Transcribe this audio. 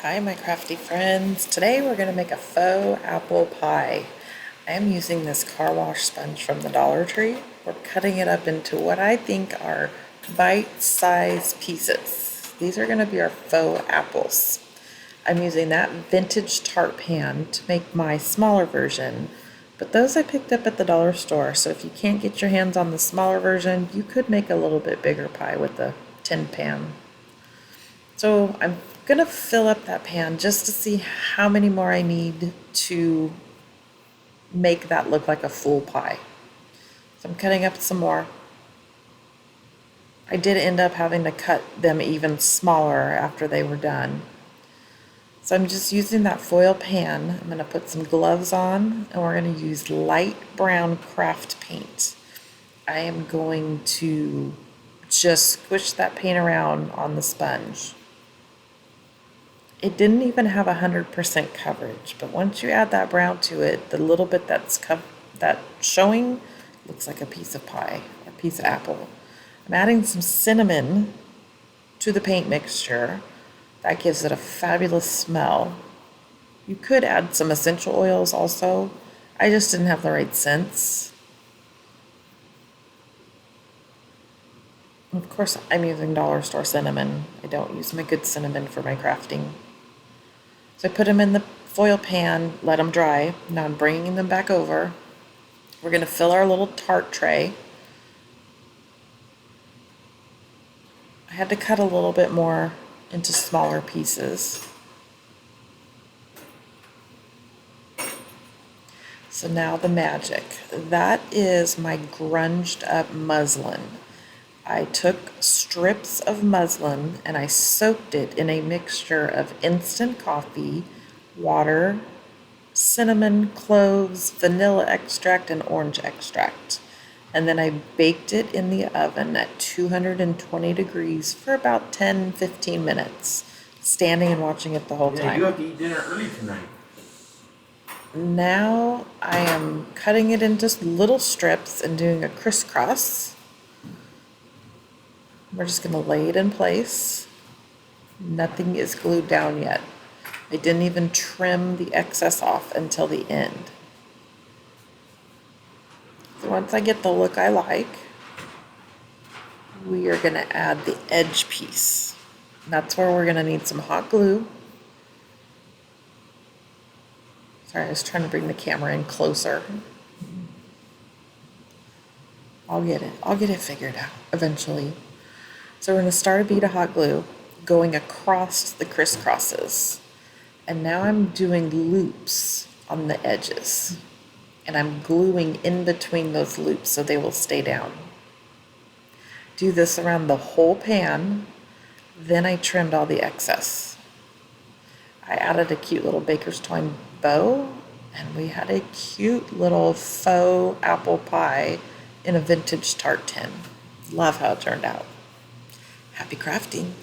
Hi, my crafty friends. Today we're going to make a faux apple pie. I am using this car wash sponge from the Dollar Tree. We're cutting it up into what I think are bite-sized pieces. These are going to be our faux apples. I'm using that vintage tart pan to make my smaller version, but those I picked up at the dollar store, so if you can't get your hands on the smaller version, you could make a little bit bigger pie with the tin pan. So I'm gonna fill up that pan just to see how many more I need to make that look like a full pie. So I'm cutting up some more. I did end up having to cut them even smaller after they were done. So I'm just using that foil pan. I'm gonna put some gloves on and we're gonna use light brown craft paint. I am going to just squish that paint around on the sponge. It didn't even have 100% coverage, but once you add that brown to it, the little bit that's showing looks like a piece of pie, a piece of apple. I'm adding some cinnamon to the paint mixture. That gives it a fabulous smell. You could add some essential oils also. I just didn't have the right scents. Of course, I'm using dollar store cinnamon. I don't use my good cinnamon for my crafting. So I put them in the foil pan, let them dry. Now I'm bringing them back over. We're going to fill our little tart tray. I had to cut a little bit more into smaller pieces. So now the magic. That is my grunged up muslin. I took strips of muslin and I soaked it in a mixture of instant coffee, water, cinnamon, cloves, vanilla extract, and orange extract. And then I baked it in the oven at 220 degrees for about 10-15 minutes, standing and watching it the whole Yeah, time. you have to eat dinner early tonight. Now I am cutting it into little strips and doing a crisscross. We're just going to lay it in place. Nothing is glued down yet. I didn't even trim the excess off until the end. So once I get the look I like, we are going to add the edge piece. That's where we're going to need some hot glue. Sorry, I was trying to bring the camera in closer. I'll get it figured out eventually. So we're going to start a bead of hot glue going across the crisscrosses. And now I'm doing loops on the edges. And I'm gluing in between those loops so they will stay down. Do this around the whole pan. Then I trimmed all the excess. I added a cute little baker's twine bow, and we had a cute little faux apple pie in a vintage tart tin. Love how it turned out. Happy crafting.